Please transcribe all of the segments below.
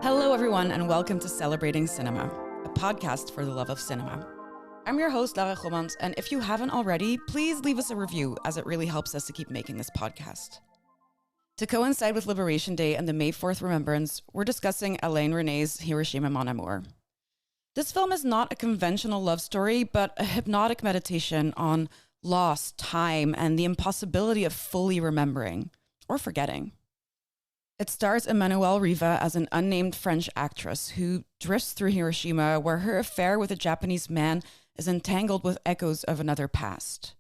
Hello, everyone, and welcome to Celebrating Cinema, a podcast for the love of cinema. I'm your host, Lara Gommans, and if you haven't already, please leave us a review, as it really helps us to keep making this podcast. To coincide with Liberation Day and the May 4th Remembrance, we're discussing Alain Resnais' Hiroshima Mon Amour. This film is not a conventional love story, but a hypnotic meditation on loss, time, and the impossibility of fully remembering or forgetting. It stars Emmanuelle Riva as an unnamed French actress who drifts through Hiroshima, where her affair with a Japanese man is entangled with echoes of another past.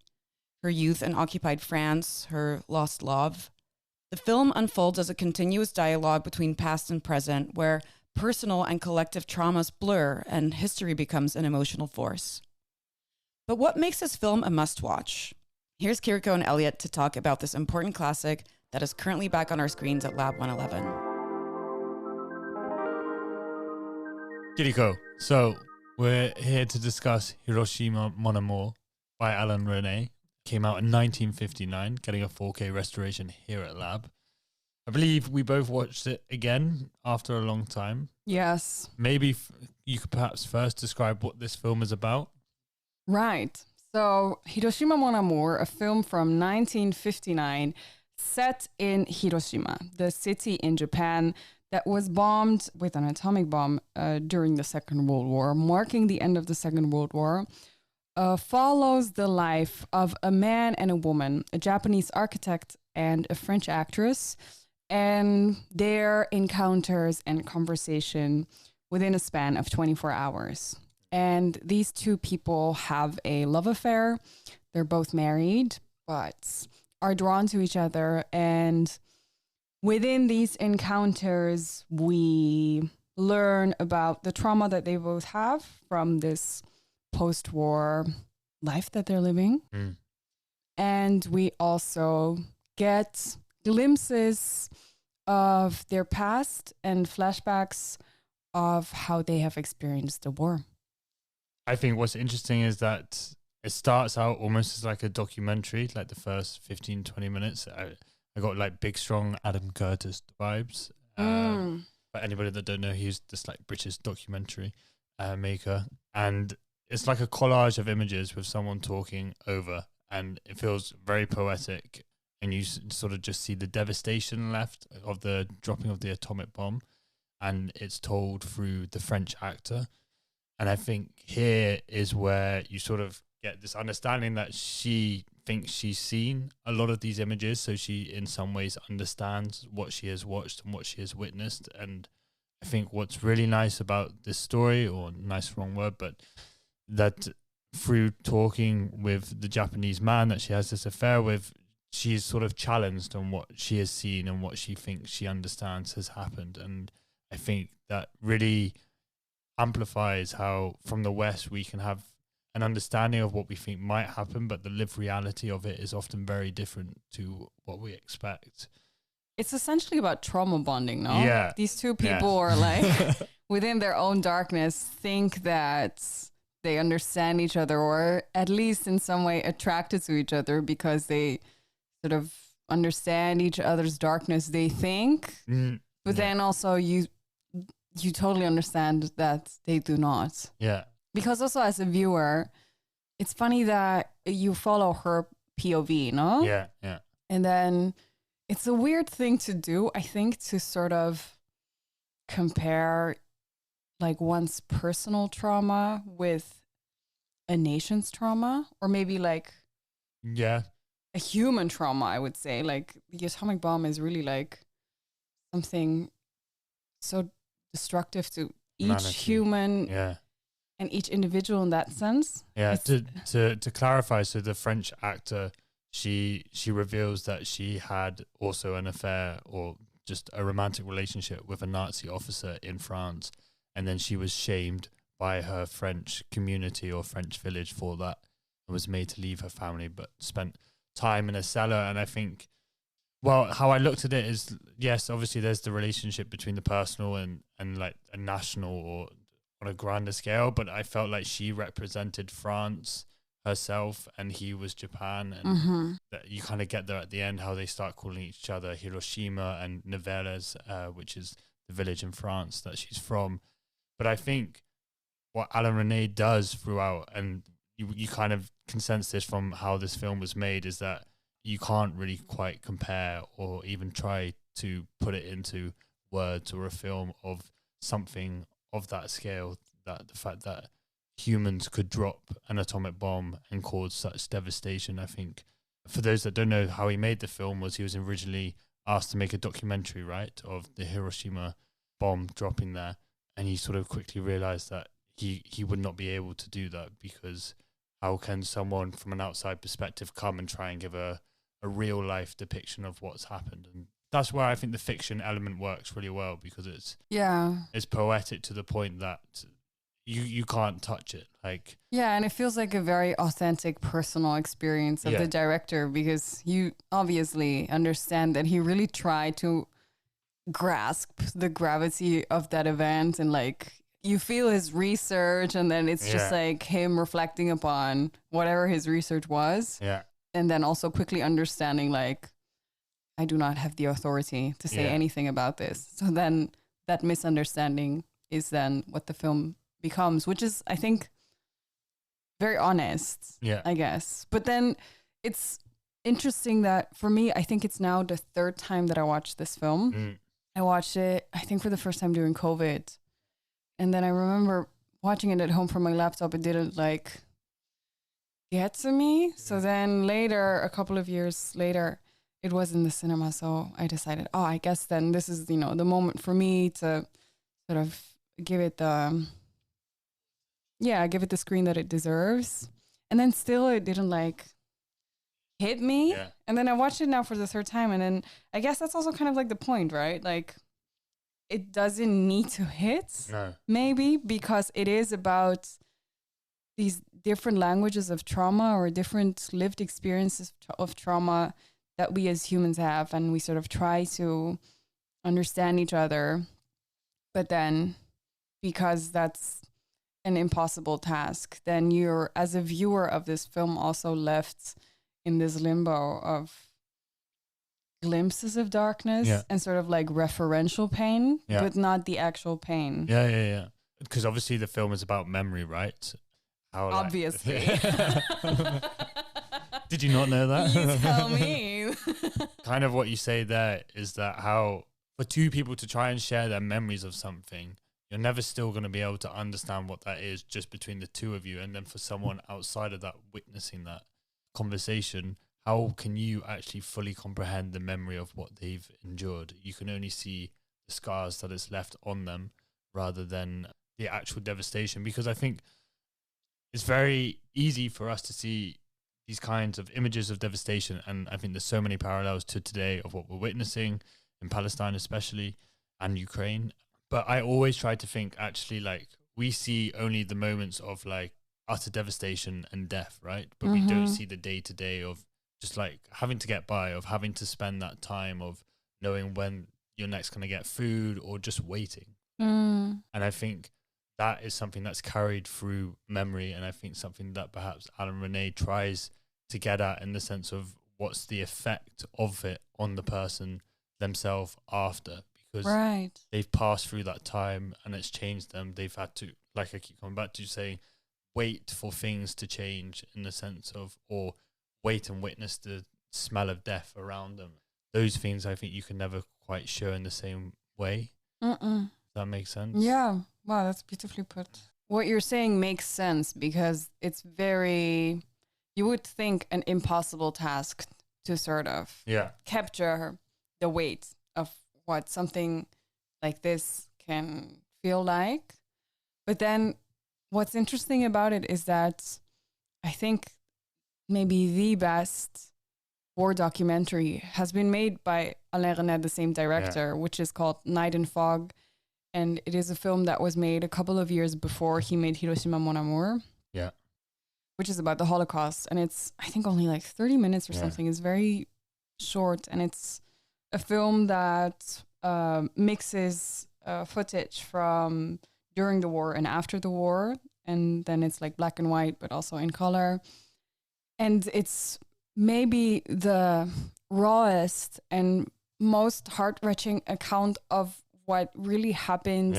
Her youth in occupied France, her lost love. The film unfolds as a continuous dialogue between past and present, where personal and collective traumas blur and history becomes an emotional force. But what makes this film a must-watch? Here's Kiriko and Elliot to talk about this important classic that is currently back on our screens at Lab 111. Kiriko, so we're here to discuss Hiroshima Mon Amour by Alain Resnais. Came out in 1959, getting a 4K restoration here at Lab. I believe we both watched it again after a long time. Yes. Maybe you could perhaps first describe what this film is about. Right. So Hiroshima Mon Amour, a film from 1959, set in Hiroshima, the city in Japan that was bombed with an atomic bomb during the Second World War, marking the end of the Second World War, follows the life of a man and a woman, a Japanese architect and a French actress, and their encounters and conversation within a span of 24 hours. And these two people have a love affair. They're both married, but are drawn to each other. And within these encounters, we learn about the trauma that they both have from this post-war life that they're living. And we also get glimpses of their past and flashbacks of how they have experienced the war. I think what's interesting is that it starts out almost as like a documentary, like the first 15, 20 minutes. I got like big, strong Adam Curtis vibes. For anybody that don't know, he's this like British documentary maker. And it's like a collage of images with someone talking over, and it feels very poetic. And you sort of just see the devastation left of the dropping of the atomic bomb. And it's told through the French actor. And I think here is where you sort of get this understanding that she thinks she's seen a lot of these images. So she, in some ways, understands what she has watched and what she has witnessed. And I think what's really nice about this story, or nice, wrong word, but that through talking with the Japanese man that she has this affair with, she's sort of challenged on what she has seen and what she thinks she understands has happened. And I think that really amplifies how from the West we can have an understanding of what we think might happen, but the lived reality of it is often very different to what we expect. It's essentially about trauma bonding, no? Yeah. These two people are like, within their own darkness, think that they understand each other, or at least in some way attracted to each other because they sort of understand each other's darkness, they think. But then also you totally understand that they do not. Yeah. Because also as a viewer, it's funny that you follow her POV, no? Yeah, yeah. And then it's a weird thing to do, I think, to sort of compare like one's personal trauma with a nation's trauma, or maybe like a human trauma, I would say. Like the atomic bomb is really like something so destructive to each human and each individual in that sense. Yeah, to clarify, so the French actor, she reveals that she had also an affair or just a romantic relationship with a Nazi officer in France, and then she was shamed by her French community or French village for that, and was made to leave her family, but spent time in a cellar. And I think, well, how I looked at it is, yes, obviously there's the relationship between the personal and like a national or on a grander scale, but I felt like she represented France herself and he was Japan, and that you kind of get there at the end how they start calling each other Hiroshima and Niveles, which is the village in France that she's from. But I think what Alain Resnais does throughout, and you kind of can sense this from how this film was made, is that you can't really quite compare or even try to put it into words or a film of something of that scale, that the fact that humans could drop an atomic bomb and cause such devastation. I think for those that don't know how he made the film, was he was originally asked to make a documentary, right, of the Hiroshima bomb dropping there, and he sort of quickly realized that he would not be able to do that, because how can someone from an outside perspective come and try and give a real life depiction of what's happened? And that's where I think the fiction element works really well, because it's poetic to the point that you can't touch it. Like, yeah, and it feels like a very authentic personal experience of the director, because you obviously understand that he really tried to grasp the gravity of that event, and like you feel his research, and then it's just like him reflecting upon whatever his research was. Yeah. And then also quickly understanding, like, I do not have the authority to say anything about this. So then that misunderstanding is then what the film becomes, which is, I think, very honest, I guess. But then it's interesting that for me, I think it's now the third time that I watched this film. I watched it, I think, for the first time during COVID. And then I remember watching it at home from my laptop. It didn't like get to me. So then later, a couple of years later, it was in the cinema. So I decided, I guess then this is, the moment for me to sort of give it the screen that it deserves. And then still it didn't like hit me. Yeah. And then I watched it now for the third time. And then I guess that's also kind of like the point, right? Like, it doesn't need to hit, maybe, because it is about these different languages of trauma or different lived experiences of trauma that we as humans have. And we sort of try to understand each other. But then, because that's an impossible task, then you're, as a viewer of this film, also left in this limbo of glimpses of darkness and sort of like referential pain, but not the actual pain. Yeah. Because obviously the film is about memory, right? How, obviously. Did you not know that? You tell me. Kind of what you say there is that how for two people to try and share their memories of something, you're never still going to be able to understand what that is just between the two of you. And then for someone outside of that witnessing that conversation, how can you actually fully comprehend the memory of what they've endured? You can only see the scars that it's left on them rather than the actual devastation. Because I think it's very easy for us to see these kinds of images of devastation. And I think there's so many parallels to today of what we're witnessing in Palestine, especially, and Ukraine. But I always try to think, actually, like, we see only the moments of like utter devastation and death, right? But we don't see the day-to-day of just like having to get by, of having to spend that time of knowing when you're next going to get food or just waiting. And I think that is something that's carried through memory. And I think something that perhaps Alain Resnais tries to get at, in the sense of what's the effect of it on the person themselves after, because they've passed through that time and it's changed them. They've had to, like I keep coming back to saying, wait for things to change, in the sense of, or wait and witness the smell of death around them. Those things I think you can never quite show in the same way. Does that make sense? Yeah. Wow, that's beautifully put. What you're saying makes sense, because it's very, you would think, an impossible task to sort of capture the weight of what something like this can feel like. But then what's interesting about it is that I think maybe the best war documentary has been made by Alain Resnais, the same director, which is called Night and Fog. And it is a film that was made a couple of years before he made Hiroshima Mon Amour. Yeah. Which is about the Holocaust. And it's, I think, only like 30 minutes or something. It's very short. And it's a film that mixes footage from during the war and after the war. And then it's like black and white, but also in color. And it's maybe the rawest and most heart-wrenching account of what really happened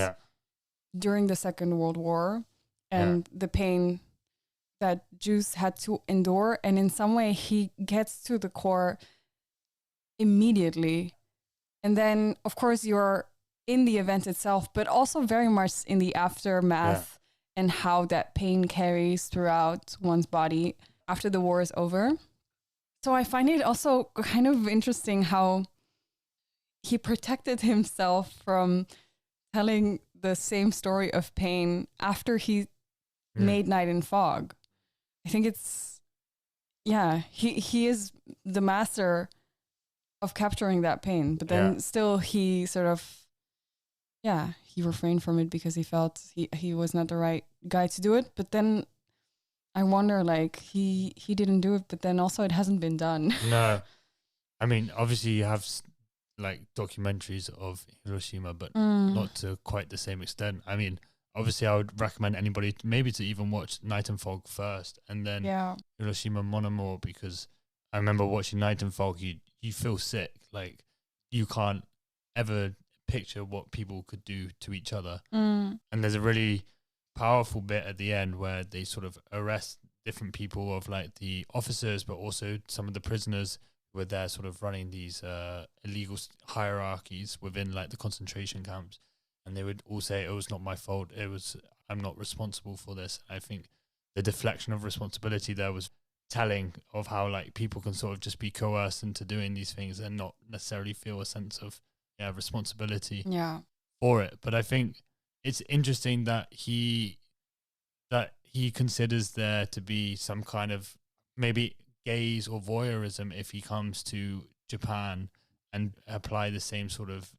during the Second World War and the pain that Jews had to endure. And in some way, he gets to the core immediately. And then, of course, you're in the event itself, but also very much in the aftermath and how that pain carries throughout one's body after the war is over. So I find it also kind of interesting how he protected himself from telling the same story of pain after he made Night in Fog. I think it's, he is the master of capturing that pain, but then still he sort of, he refrained from it because he felt he was not the right guy to do it. But then I wonder, like, he didn't do it, but then also it hasn't been done. No. I mean, obviously you have like documentaries of Hiroshima, but not to quite the same extent. I mean, obviously I would recommend anybody maybe to even watch Night and Fog first and then Hiroshima Mon Amour, because I remember watching Night and Fog, you feel sick. Like, you can't ever picture what people could do to each other. And there's a really powerful bit at the end where they sort of arrest different people of like the officers, but also some of the prisoners who were there sort of running these illegal hierarchies within like the concentration camps. And they would all say, it was not my fault. I'm not responsible for this. I think the deflection of responsibility there was telling of how like people can sort of just be coerced into doing these things and not necessarily feel a sense of responsibility for it. But I think it's interesting that he considers there to be some kind of maybe gaze or voyeurism if he comes to Japan and apply the same sort of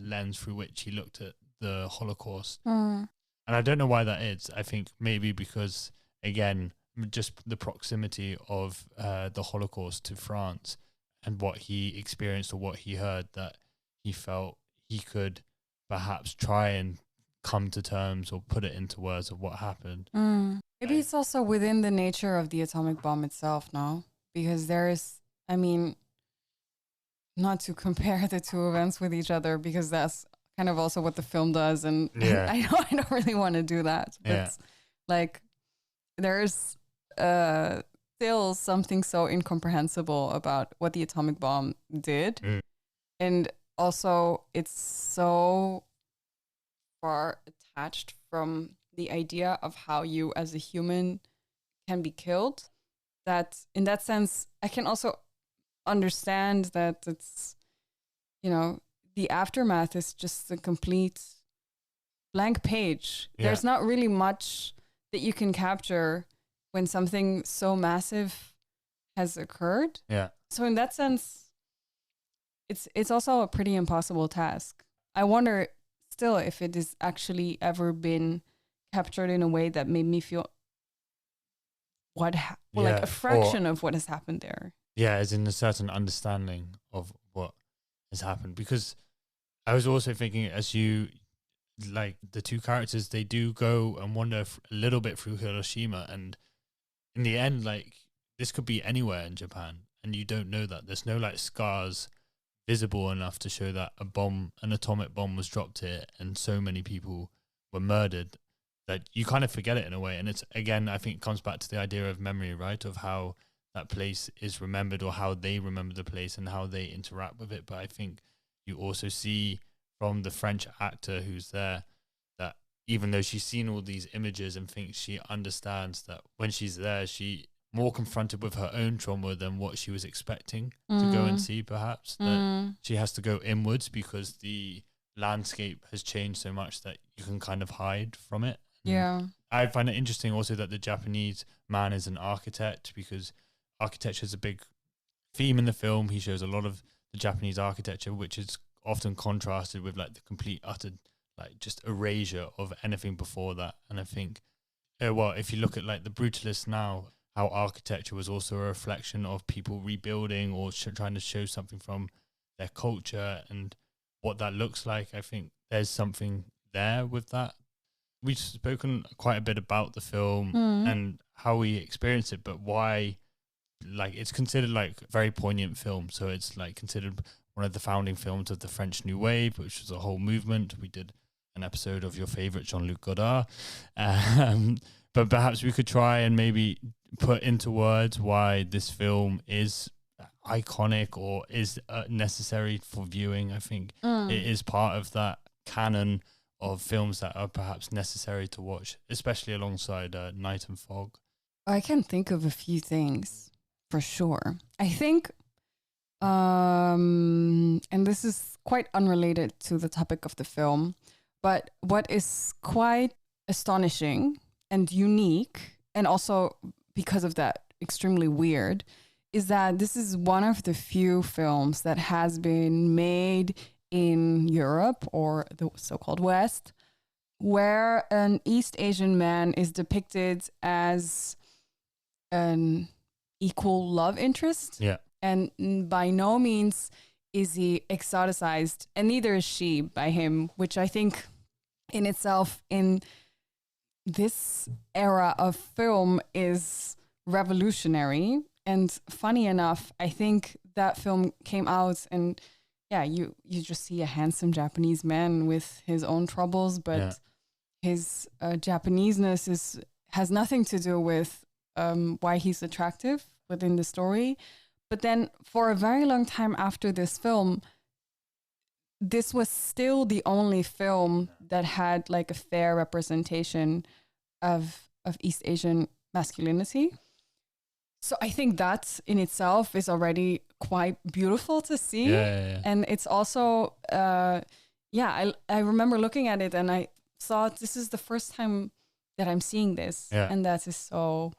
lens through which he looked at the Holocaust. And I don't know why that is. I think maybe because, again, just the proximity of the Holocaust to France and what he experienced or what he heard, that he felt he could perhaps try and come to terms or put it into words of what happened. Maybe it's also within the nature of the atomic bomb itself, no? Because there is, I mean, not to compare the two events with each other, because that's kind of also what the film does. And I don't really want to do that. But like, there's still something so incomprehensible about what the atomic bomb did. And also, it's so far attached from the idea of how you as a human can be killed, that in that sense, I can also understand that it's, you know, the aftermath is just a complete blank page. There's not really much that you can capture when something so massive has occurred. So in that sense, it's also a pretty impossible task. I wonder still if it has actually ever been captured in a way that made me feel like a fraction of what has happened there. Yeah, as in a certain understanding of what has happened. Because I was also thinking, as you, like, the two characters, they do go and wander a little bit through Hiroshima, and in the end, like, this could be anywhere in Japan, and you don't know that. There's no, like, scars visible enough to show that an atomic bomb was dropped here and so many people were murdered, that you kind of forget it in a way. And it's, again, I think it comes back to the idea of memory, right? Of how that place is remembered, or how they remember the place and how they interact with it. But I think you also see from the French actor who's there that even though she's seen all these images and thinks she understands, that when she's there, she more confronted with her own trauma than what she was expecting to go and see, perhaps. That she has to go inwards because the landscape has changed so much that you can kind of hide from it. I find it interesting also that the Japanese man is an architect, because architecture is a big theme in the film. He shows a lot of the Japanese architecture, which is often contrasted with like the complete utter like just erasure of anything before that. And I think, well, if you look at like the brutalists now, how architecture was also a reflection of people rebuilding or trying to show something from their culture and what that looks like. I think there's something there with that. We've spoken quite a bit about the film and how we experience it, but why, like, it's considered like a very poignant film. So it's like considered one of the founding films of the French New Wave, which was a whole movement. We did an episode of your favorite Jean-Luc Godard. But perhaps we could try and maybe put into words why this film is iconic or is necessary for viewing. I think it is part of that canon of films that are perhaps necessary to watch, especially alongside Night and Fog. I can think of a few things for sure. I think, and this is quite unrelated to the topic of the film, but what is quite astonishing and unique, and also because of that extremely weird, is that this is one of the few films that has been made in Europe or the so-called West, where an East Asian man is depicted as an equal love interest. Yeah. And by no means is he exoticized, and neither is she by him, which I think in itself in this era of film is revolutionary. And funny enough, I think that film came out and you just see a handsome Japanese man with his own troubles, but his Japaneseness has nothing to do with why he's attractive within the story. But then for a very long time after this film, this was still the only film that had like a fair representation of East Asian masculinity. So I think that in itself is already quite beautiful to see. And it's also, I remember looking at it and I thought this is the first time that I'm seeing this. And that is so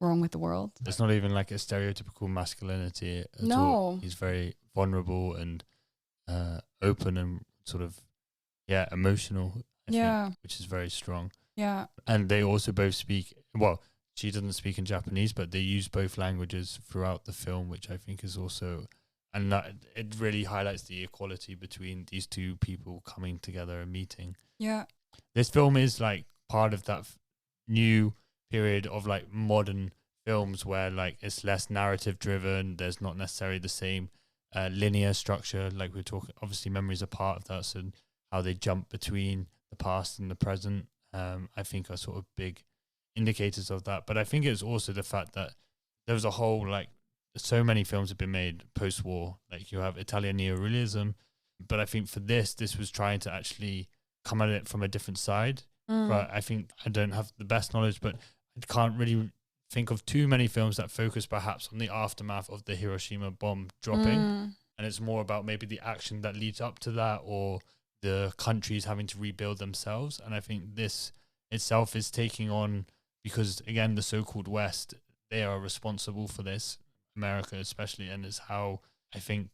wrong with the world. It's not even like a stereotypical masculinity at all. He's very vulnerable and open and sort of, emotional, I think, which is very strong. Yeah. And they also both speak, well, she doesn't speak in Japanese, but they use both languages throughout the film, which I think is also, and that it really highlights the equality between these two people coming together and meeting. Yeah. This film is like part of that new period of like modern films where like it's less narrative driven. There's not necessarily the same linear structure. Like we're talking, obviously memories are part of that. So how they jump between the past and the present, I think are sort of big indicators of that. But I think it's also the fact that there was a whole, like, so many films have been made post-war. Like you have Italian neorealism, but I think for this was trying to actually come at it from a different side. But I think I don't have the best knowledge, but I can't really think of too many films that focus perhaps on the aftermath of the Hiroshima bomb dropping. And it's more about maybe the action that leads up to that or the countries having to rebuild themselves. And I think this itself is taking on, because again, the so-called West, they are responsible for this, America especially, and it's how I think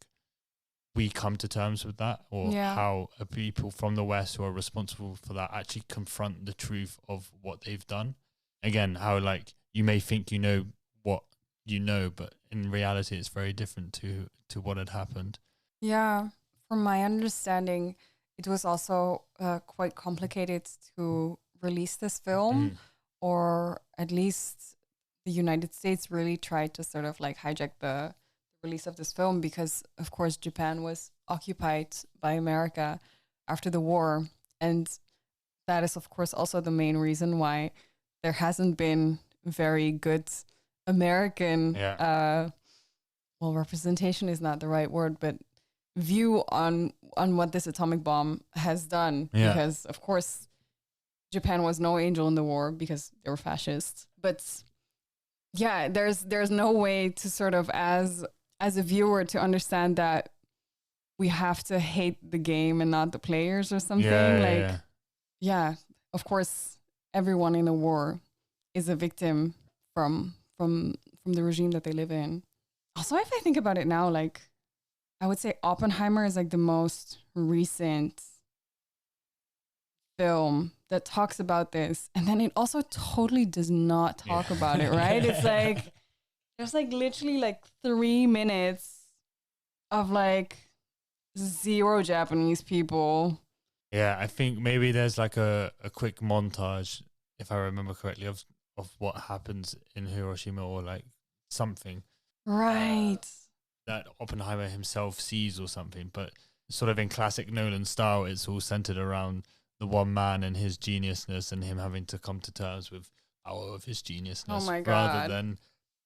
we come to terms with that, or how people from the West who are responsible for that actually confront the truth of what they've done. Again, how like you may think you know what you know, but in reality it's very different to what had happened. Yeah, from my understanding, it was also quite complicated to release this film, or at least the United States really tried to sort of like hijack the release of this film because, of course, Japan was occupied by America after the war. And that is, of course, also the main reason why there hasn't been very good American, representation is not the right word, but view on what this atomic bomb has done. Because, of course, Japan was no angel in the war because they were fascists. But yeah, there's no way to sort of as a viewer to understand that we have to hate the game and not the players or something. Of course, everyone in the war is a victim from the regime that they live in. Also, if I think about it now, like I would say Oppenheimer is like the most recent film that talks about this, and then it also totally does not talk about it, right? It's like there's like literally like 3 minutes of like 0 Japanese people. Yeah, I think maybe there's like a quick montage, if I remember correctly, of what happens in Hiroshima or like something. Right. that Oppenheimer himself sees or something. But sort of in classic Nolan style, it's all centered around the one man and his geniusness and him having to come to terms with power of his geniusness. Oh my rather God. than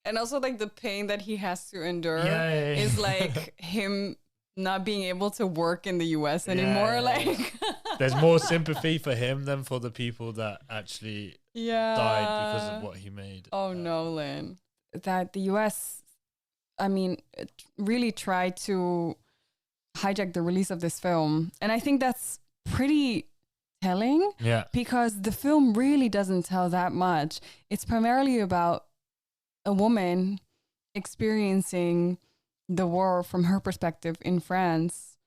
And also like the pain that he has to endure Yeah. is like him not being able to work in the US anymore. Yeah. Like there's more sympathy for him than for the people that actually yeah. died because of what he made. Oh, Nolan. That the US, I mean, it really tried to hijack the release of this film. And I think that's pretty telling Yeah. because the film really doesn't tell that much. It's primarily about a woman experiencing the war from her perspective in France.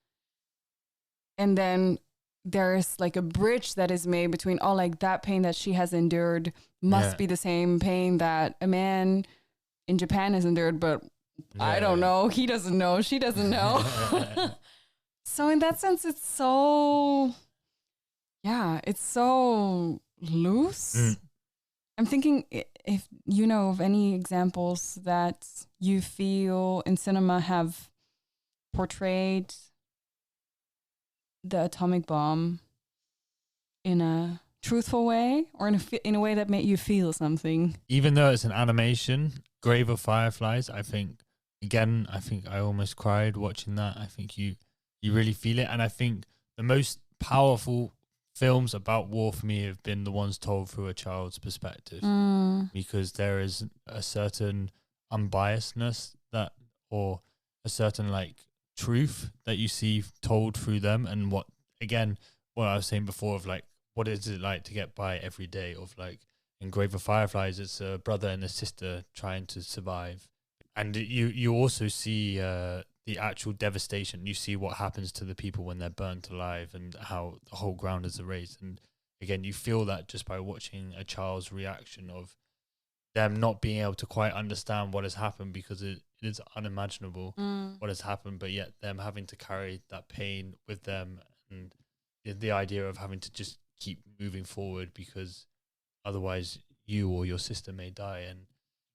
And then there's like a bridge that is made between all like that pain that she has endured must be the same pain that a man in Japan has endured, but I don't know. He doesn't know. She doesn't know. So in that sense, it's so loose. I'm thinking if you know of any examples that you feel in cinema have portrayed the atomic bomb in a truthful way or in a way that made you feel something. Even though it's an animation, Grave of Fireflies, I think I almost cried watching that. I think you really feel it. And I think the most powerful films about war for me have been the ones told through a child's perspective, because there is a certain unbiasedness or a certain like truth that you see told through them. And what I was saying before of like, what is it like to get by every day of like in Grave of Fireflies, it's a brother and a sister trying to survive. And you also see the actual devastation. You see what happens to the people when they're burnt alive and how the whole ground is erased. And again, you feel that just by watching a child's reaction of them not being able to quite understand what has happened, because it is unimaginable what has happened, but yet them having to carry that pain with them, and the idea of having to just keep moving forward because otherwise you or your sister may die. And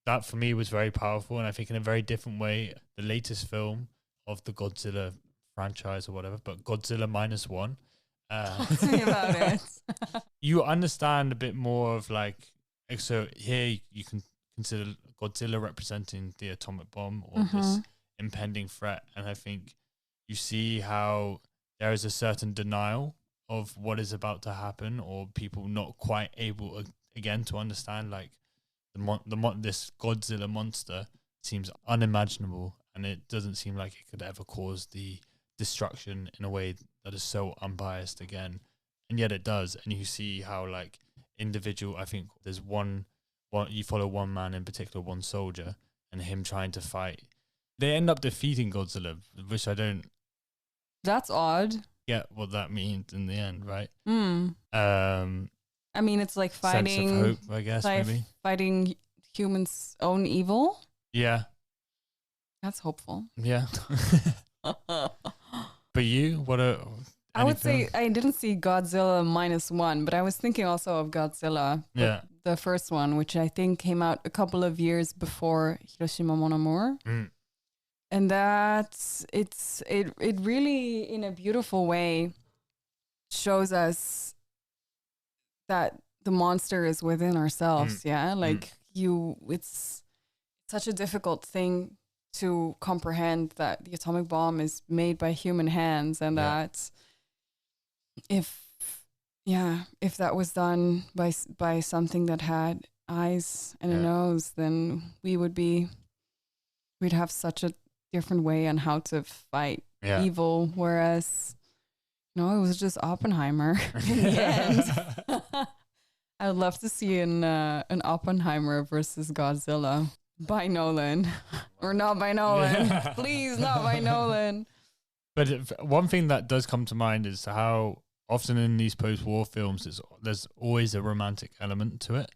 that for me was very powerful. And I think in a very different way, the latest film of the Godzilla franchise or whatever, but Godzilla -1. Tell me about it. You understand a bit more of like, so here you can consider Godzilla representing the atomic bomb or this impending threat. And I think you see how there is a certain denial of what is about to happen, or people not quite able again to understand like this Godzilla monster seems unimaginable, and it doesn't seem like it could ever cause the destruction in a way that is so unbiased again, and yet it does. And you see how like individual, I think there's one you follow one man in particular, one soldier, and him trying to fight. They end up defeating Godzilla, which I don't. That's odd. Get what that means in the end, right? I mean, it's like fighting sense of hope, I guess, maybe fighting humans' own evil. Yeah, that's hopeful. Yeah. But you, I would say I didn't see Godzilla -1, but I was thinking also of Godzilla. Yeah. The first one, which I think came out a couple of years before Hiroshima Mon Amour. And it really, in a beautiful way, shows us that the monster is within ourselves. Yeah. Like it's such a difficult thing to comprehend that the atomic bomb is made by human hands, and that if that was done by something that had eyes and a nose, then we'd have such a different way on how to fight evil. Whereas, it was just Oppenheimer in the end. I would love to see an Oppenheimer versus Godzilla by Nolan, or not by Nolan. Please, not by Nolan. But one thing that does come to mind is how often in these post-war films, there's always a romantic element to it.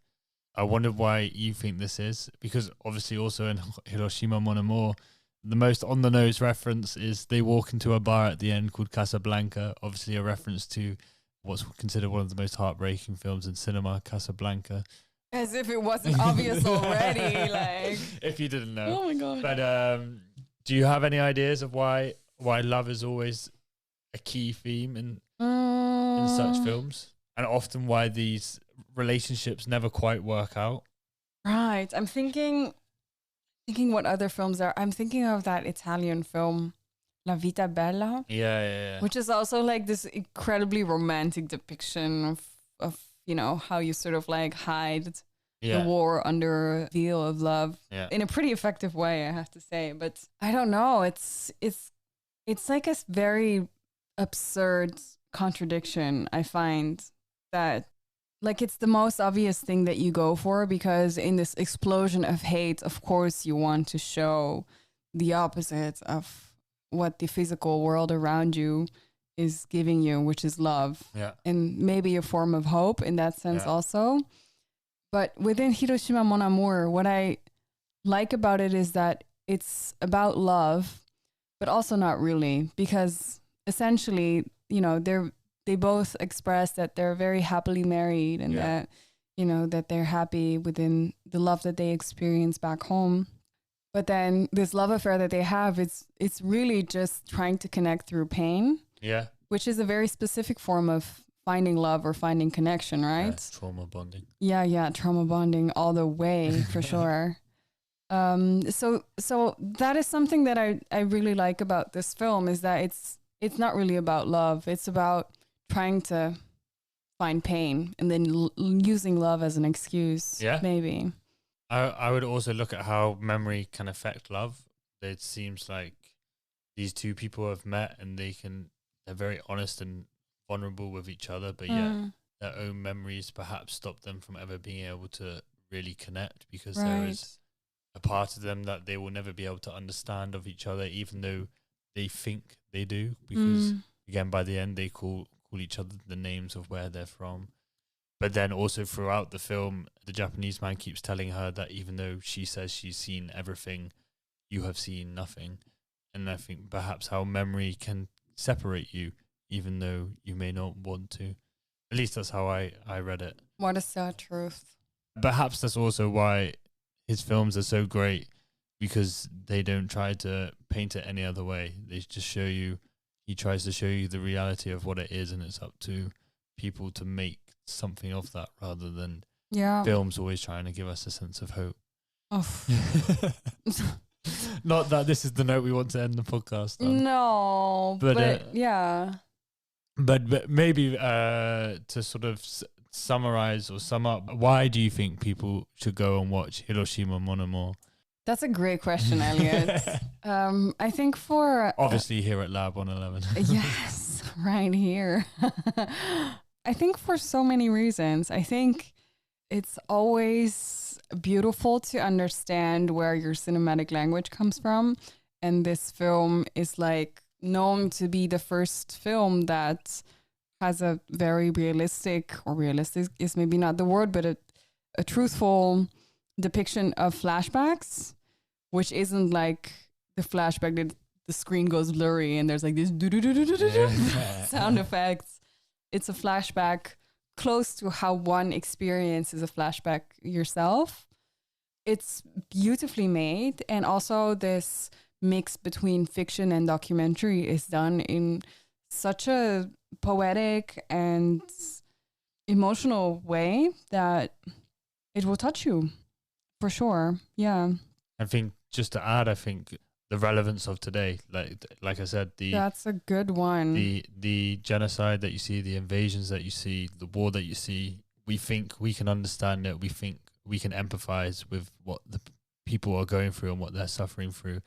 I wonder why you think this is, because obviously also in Hiroshima Mon Amour, the most on-the-nose reference is they walk into a bar at the end called Casablanca, obviously a reference to what's considered one of the most heartbreaking films in cinema, Casablanca. As if it wasn't obvious already. Like, if you didn't know. Oh my God. But Do you have any ideas of why love is always a key theme in such films, and often why these relationships never quite work out? Right. I'm thinking what other films are. I'm thinking of that Italian film La Vita Bella. Yeah. Which is also like this incredibly romantic depiction of you know, how you sort of like hide the war under a veil of love in a pretty effective way, I have to say. But I don't know. It's like a very absurd contradiction, I find, that like it's the most obvious thing that you go for, because in this explosion of hate, of course, you want to show the opposite of what the physical world around you is giving you, which is love. Yeah. And maybe a form of hope in that sense also. But within Hiroshima Mon Amour, what I like about it is that it's about love, but also not really, because essentially, you know, they both express that they're very happily married and that, you know, that they're happy within the love that they experience back home. But then this love affair that they have, it's really just trying to connect through pain. Yeah. Which is a very specific form of finding love or finding connection, right? Yeah, trauma bonding. Yeah, trauma bonding all the way for sure. So that is something that I really like about this film, is that it's not really about love. It's about trying to find pain and then using love as an excuse. Yeah, maybe. I would also look at how memory can affect love. It seems like these two people have met and they're very honest and vulnerable with each other, but yet their own memories perhaps stop them from ever being able to really connect, because there is a part of them that they will never be able to understand of each other, even though they think they do, because again, by the end, they call each other the names of where they're from. But then also throughout the film, the Japanese man keeps telling her that even though she says she's seen everything, you have seen nothing. And I think perhaps how memory can separate you, even though you may not want to. At least that's how I read it. What a sad truth. Perhaps that's also why his films are so great, because they don't try to paint it any other way. They just show you, he tries to show you the reality of what it is, and it's up to people to make something of that, rather than films always trying to give us a sense of hope. Oh. Not that this is the note we want to end the podcast on. No, but yeah. But maybe to sort of summarize or sum up, why do you think people should go and watch Hiroshima Mon Amour? That's a great question, Elliot. I think for... Obviously here at Lab 111. Yes, right here. I think for so many reasons. I think it's always beautiful to understand where your cinematic language comes from. And this film is like known to be the first film that has a very realistic is maybe not the word, but a truthful depiction of flashbacks, which isn't like the flashback that the screen goes blurry and there's like this sound effects. It's a flashback close to how one experiences a flashback yourself. It's beautifully made, and also this mix between fiction and documentary is done in such a poetic and emotional way that it will touch you for sure. Yeah. I think just to add, I think the relevance of today, like I said, that's a good one. The genocide that you see, the invasions that you see, the war that you see, we think we can understand it. We think we can empathize with what the people are going through and what they're suffering through.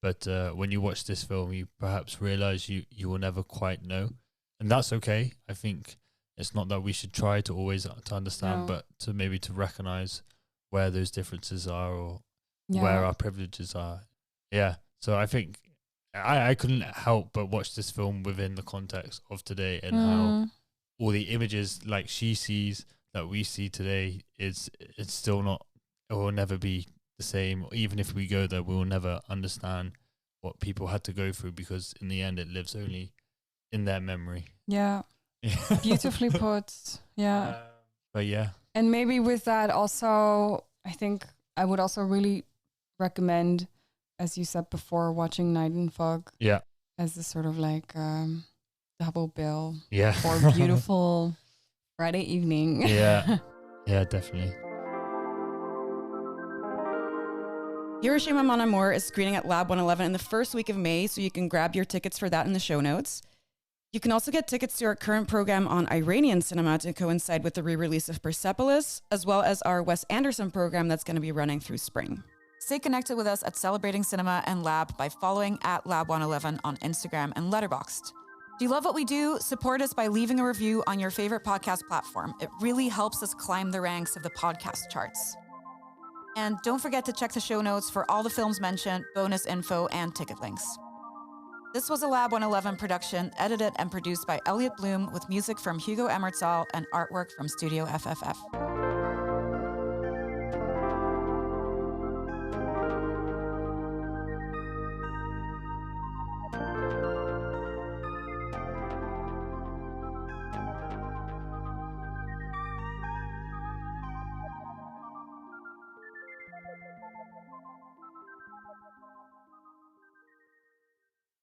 But when you watch this film, you perhaps realize you will never quite know. And that's okay. I think it's not that we should try to always to understand, but to maybe to recognize where those differences are, or where our privileges are. Yeah. So I think I couldn't help but watch this film within the context of today, and how all the images like she sees that we see today it's still not, it will never be the same. Even if we go there, we will never understand what people had to go through, because in the end it lives only in their memory. Yeah. Beautifully put. Yeah. But yeah. And maybe with that also, I think I would also really recommend as you said before, watching Night and Fog Yeah. as a sort of like double bill Yeah. for beautiful Friday evening. Yeah. Yeah, definitely. Hiroshima Mon Amour is screening at Lab 111 in the first week of May, so you can grab your tickets for that in the show notes. You can also get tickets to our current program on Iranian cinema to coincide with the re-release of Persepolis, as well as our Wes Anderson program that's going to be running through spring. Stay connected with us at Celebrating Cinema and Lab by following at Lab111 on Instagram and Letterboxd. Do you love what we do? Support us by leaving a review on your favorite podcast platform. It really helps us climb the ranks of the podcast charts. And don't forget to check the show notes for all the films mentioned, bonus info, and ticket links. This was a Lab 111 production, edited and produced by Elliot Bloom, with music from Hugo Emertzal and artwork from Studio FFF.